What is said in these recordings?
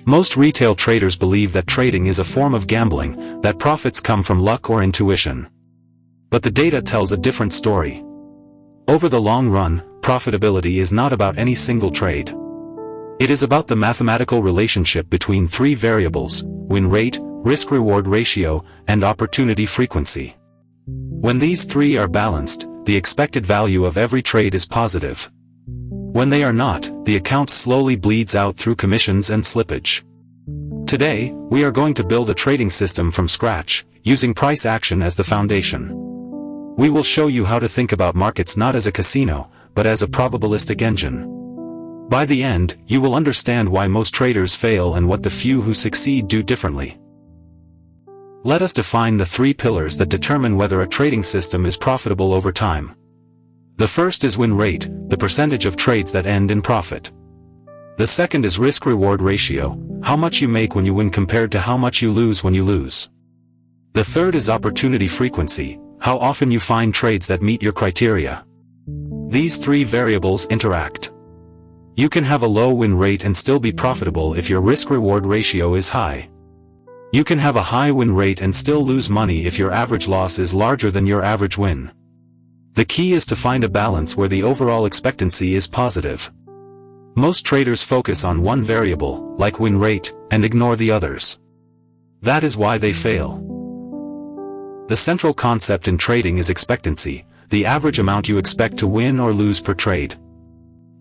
Most retail traders believe that trading is a form of gambling, that profits come from luck or intuition. But the data tells a different story. Over the long run, profitability is not about any single trade. It is about the mathematical relationship between three variables: win rate, risk-reward ratio, and opportunity frequency. When these three are balanced, the expected value of every trade is positive. When they are not, the account slowly bleeds out through commissions and slippage. Today, we are going to build a trading system from scratch, using price action as the foundation. We will show you how to think about markets not as a casino, but as a probabilistic engine. By the end, you will understand why most traders fail and what the few who succeed do differently. Let us define the three pillars that determine whether a trading system is profitable over time. The first is win rate, the percentage of trades that end in profit. The second is risk-reward ratio, how much you make when you win compared to how much you lose when you lose. The third is opportunity frequency, how often you find trades that meet your criteria. These three variables interact. You can have a low win rate and still be profitable if your risk-reward ratio is high. You can have a high win rate and still lose money if your average loss is larger than your average win. The key is to find a balance where the overall expectancy is positive. Most traders focus on one variable, like win rate, and ignore the others. That is why they fail. The central concept in trading is expectancy, the average amount you expect to win or lose per trade.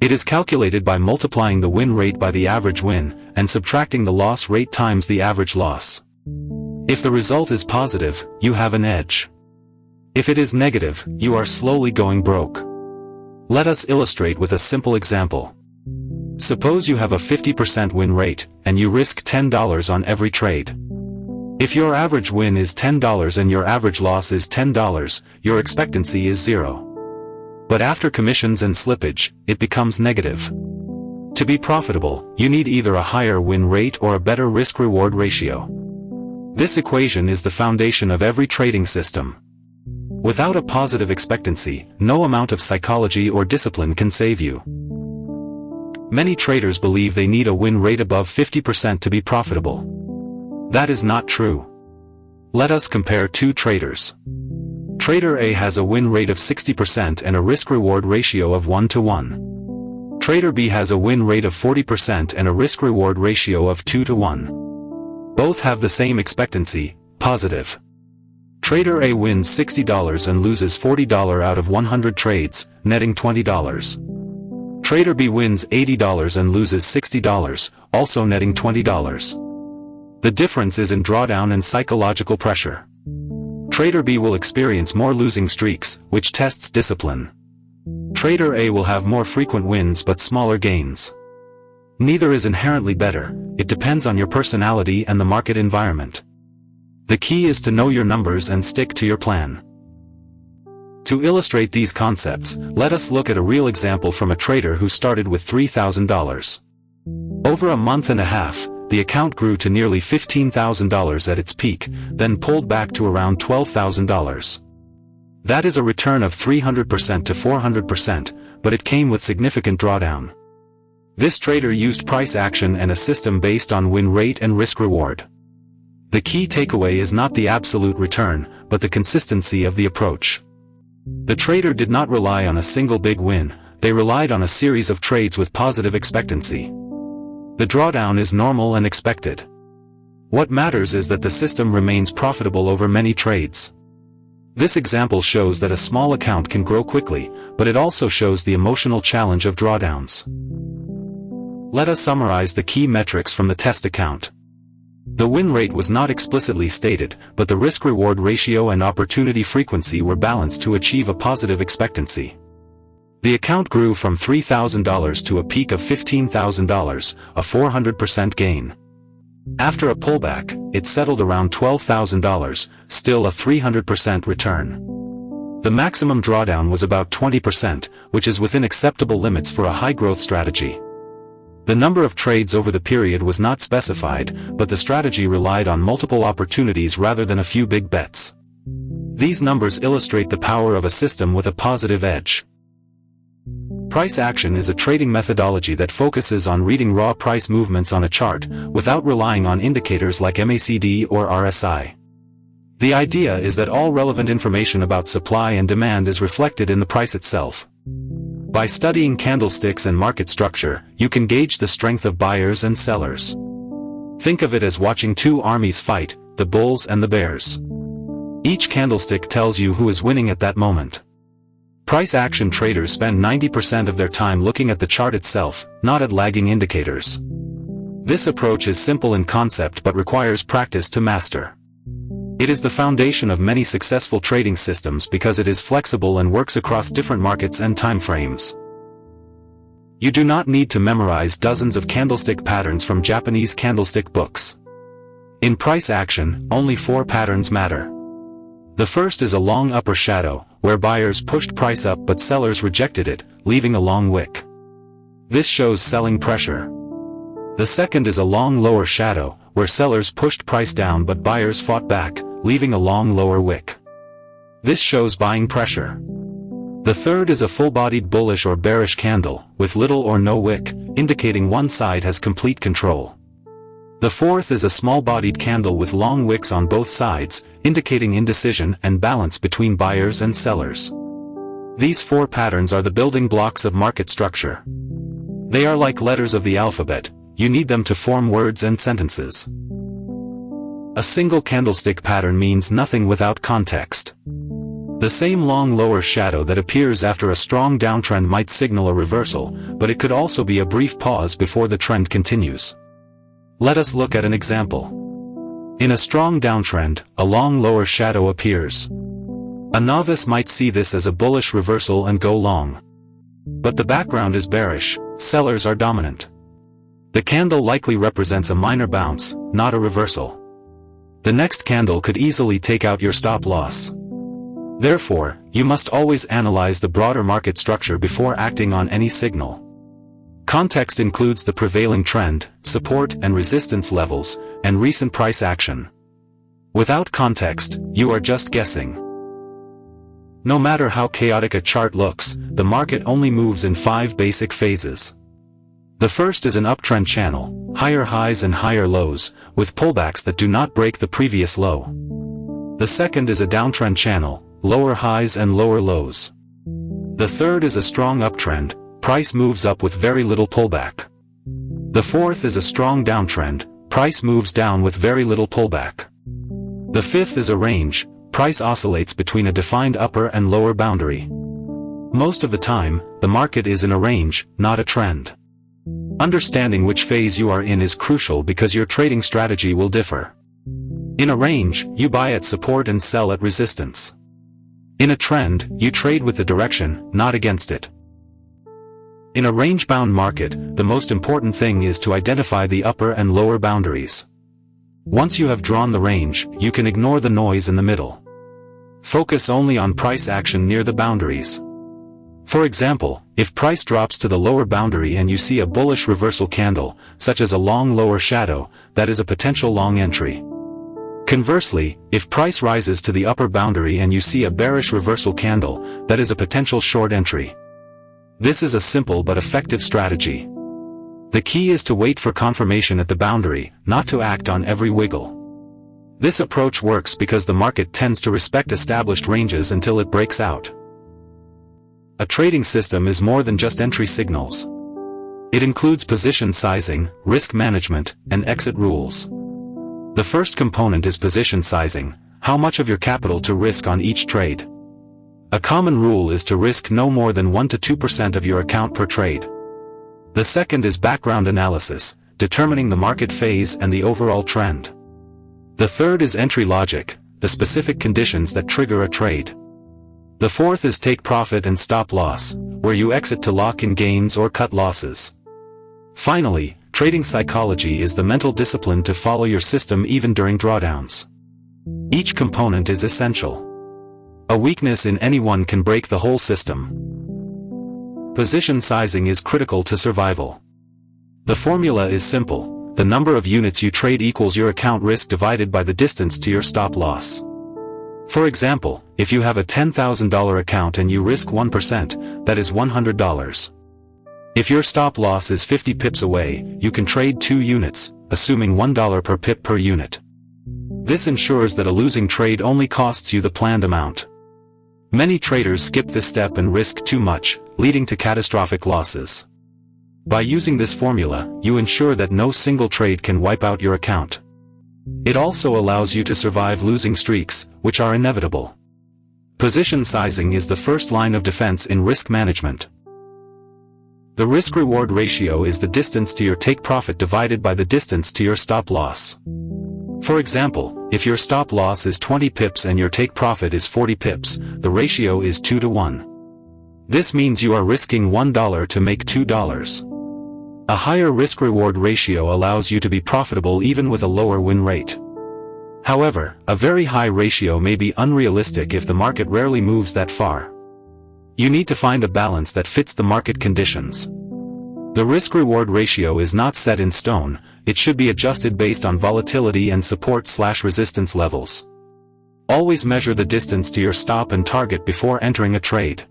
It is calculated by multiplying the win rate by the average win, and subtracting the loss rate times the average loss. If the result is positive, you have an edge. If it is negative, you are slowly going broke. Let us illustrate with a simple example. Suppose you have a 50% win rate, and you risk $10 on every trade. If your average win is $10 and your average loss is $10, your expectancy is 0. But after commissions and slippage, it becomes negative. To be profitable, you need either a higher win rate or a better risk-reward ratio. This equation is the foundation of every trading system. Without a positive expectancy, no amount of psychology or discipline can save you. Many traders believe they need a win rate above 50% to be profitable. That is not true. Let us compare two traders. Trader A has a win rate of 60% and a risk-reward ratio of 1 to 1. Trader B has a win rate of 40% and a risk-reward ratio of 2 to 1. Both have the same expectancy, positive. Trader A wins $60 and loses $40 out of 100 trades, netting $20. Trader B wins $80 and loses $60, also netting $20. The difference is in drawdown and psychological pressure. Trader B will experience more losing streaks, which tests discipline. Trader A will have more frequent wins but smaller gains. Neither is inherently better, it depends on your personality and the market environment. The key is to know your numbers and stick to your plan. To illustrate these concepts, let us look at a real example from a trader who started with $3,000. Over a month and a half, the account grew to nearly $15,000 at its peak, then pulled back to around $12,000. That is a return of 300% to 400%, but it came with significant drawdown. This trader used price action and a system based on win rate and risk reward. The key takeaway is not the absolute return, but the consistency of the approach. The trader did not rely on a single big win, they relied on a series of trades with positive expectancy. The drawdown is normal and expected. What matters is that the system remains profitable over many trades. This example shows that a small account can grow quickly, but it also shows the emotional challenge of drawdowns. Let us summarize the key metrics from the test account. The win rate was not explicitly stated, but the risk-reward ratio and opportunity frequency were balanced to achieve a positive expectancy. The account grew from $3,000 to a peak of $15,000, a 400% gain. After a pullback, it settled around $12,000, still a 300% return. The maximum drawdown was about 20%, which is within acceptable limits for a high-growth strategy. The number of trades over the period was not specified, but the strategy relied on multiple opportunities rather than a few big bets. These numbers illustrate the power of a system with a positive edge. Price action is a trading methodology that focuses on reading raw price movements on a chart, without relying on indicators like MACD or RSI. The idea is that all relevant information about supply and demand is reflected in the price itself. By studying candlesticks and market structure, you can gauge the strength of buyers and sellers. Think of it as watching two armies fight, the bulls and the bears. Each candlestick tells you who is winning at that moment. Price action traders spend 90% of their time looking at the chart itself, not at lagging indicators. This approach is simple in concept but requires practice to master. It is the foundation of many successful trading systems because it is flexible and works across different markets and time frames. You do not need to memorize dozens of candlestick patterns from Japanese candlestick books. In price action, only 4 patterns matter. The first is a long upper shadow, where buyers pushed price up but sellers rejected it, leaving a long wick. This shows selling pressure. The second is a long lower shadow, where sellers pushed price down but buyers fought back, leaving a long lower wick. This shows buying pressure. The third is a full-bodied bullish or bearish candle, with little or no wick, indicating one side has complete control. The fourth is a small-bodied candle with long wicks on both sides, indicating indecision and balance between buyers and sellers. These 4 patterns are the building blocks of market structure. They are like letters of the alphabet, you need them to form words and sentences. A single candlestick pattern means nothing without context. The same long lower shadow that appears after a strong downtrend might signal a reversal, but it could also be a brief pause before the trend continues. Let us look at an example. In a strong downtrend, a long lower shadow appears. A novice might see this as a bullish reversal and go long. But the background is bearish, sellers are dominant. The candle likely represents a minor bounce, not a reversal. The next candle could easily take out your stop loss. Therefore, you must always analyze the broader market structure before acting on any signal. Context includes the prevailing trend, support and resistance levels, and recent price action. Without context, you are just guessing. No matter how chaotic a chart looks, the market only moves in 5 basic phases. The first is an uptrend channel, higher highs and higher lows, with pullbacks that do not break the previous low. The second is a downtrend channel, lower highs and lower lows. The third is a strong uptrend, price moves up with very little pullback. The fourth is a strong downtrend, price moves down with very little pullback. The fifth is a range, price oscillates between a defined upper and lower boundary. Most of the time, the market is in a range, not a trend. Understanding which phase you are in is crucial because your trading strategy will differ. In a range, you buy at support and sell at resistance. In a trend, you trade with the direction, not against it. In a range-bound market, the most important thing is to identify the upper and lower boundaries. Once you have drawn the range, you can ignore the noise in the middle. Focus only on price action near the boundaries. For example, if price drops to the lower boundary and you see a bullish reversal candle, such as a long lower shadow, that is a potential long entry. Conversely, if price rises to the upper boundary and you see a bearish reversal candle, that is a potential short entry. This is a simple but effective strategy. The key is to wait for confirmation at the boundary, not to act on every wiggle. This approach works because the market tends to respect established ranges until it breaks out. A trading system is more than just entry signals. It includes position sizing, risk management, and exit rules. The first component is position sizing, how much of your capital to risk on each trade. A common rule is to risk no more than 1 to 2% of your account per trade. The second is background analysis, determining the market phase and the overall trend. The third is entry logic, the specific conditions that trigger a trade. The fourth is take profit and stop loss, where you exit to lock in gains or cut losses. Finally, trading psychology is the mental discipline to follow your system even during drawdowns. Each component is essential. A weakness in any one can break the whole system. Position sizing is critical to survival. The formula is simple: the number of units you trade equals your account risk divided by the distance to your stop loss. For example, if you have a $10,000 account and you risk 1%, that is $100. If your stop loss is 50 pips away, you can trade 2 units, assuming $1 per pip per unit. This ensures that a losing trade only costs you the planned amount. Many traders skip this step and risk too much, leading to catastrophic losses. By using this formula, you ensure that no single trade can wipe out your account. It also allows you to survive losing streaks, which are inevitable. Position sizing is the first line of defense in risk management. The risk-reward ratio is the distance to your take profit divided by the distance to your stop loss. For example, if your stop loss is 20 pips and your take profit is 40 pips, the ratio is 2 to 1. This means you are risking $1 to make $2. A higher risk-reward ratio allows you to be profitable even with a lower win rate. However, a very high ratio may be unrealistic if the market rarely moves that far. You need to find a balance that fits the market conditions. The risk-reward ratio is not set in stone, it should be adjusted based on volatility and support/resistance levels. Always measure the distance to your stop and target before entering a trade.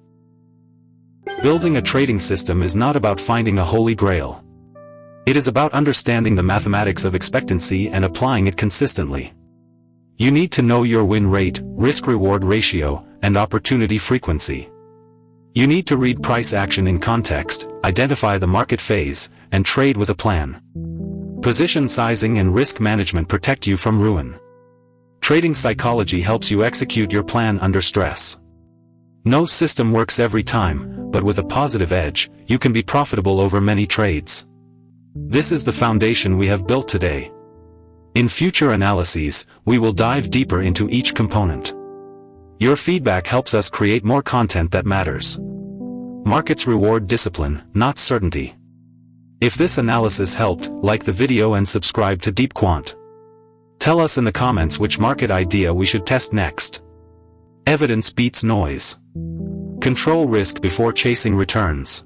Building a trading system is not about finding a holy grail. It is about understanding the mathematics of expectancy and applying it consistently. You need to know your win rate, risk-reward ratio, and opportunity frequency. You need to read price action in context, identify the market phase, and trade with a plan. Position sizing and risk management protect you from ruin. Trading psychology helps you execute your plan under stress. No system works every time, but with a positive edge, you can be profitable over many trades. This is the foundation we have built today. In future analyses, we will dive deeper into each component. Your feedback helps us create more content that matters. Markets reward discipline, not certainty. If this analysis helped, like the video and subscribe to DeepQuant. Tell us in the comments which market idea we should test next. Evidence beats noise. Control risk before chasing returns.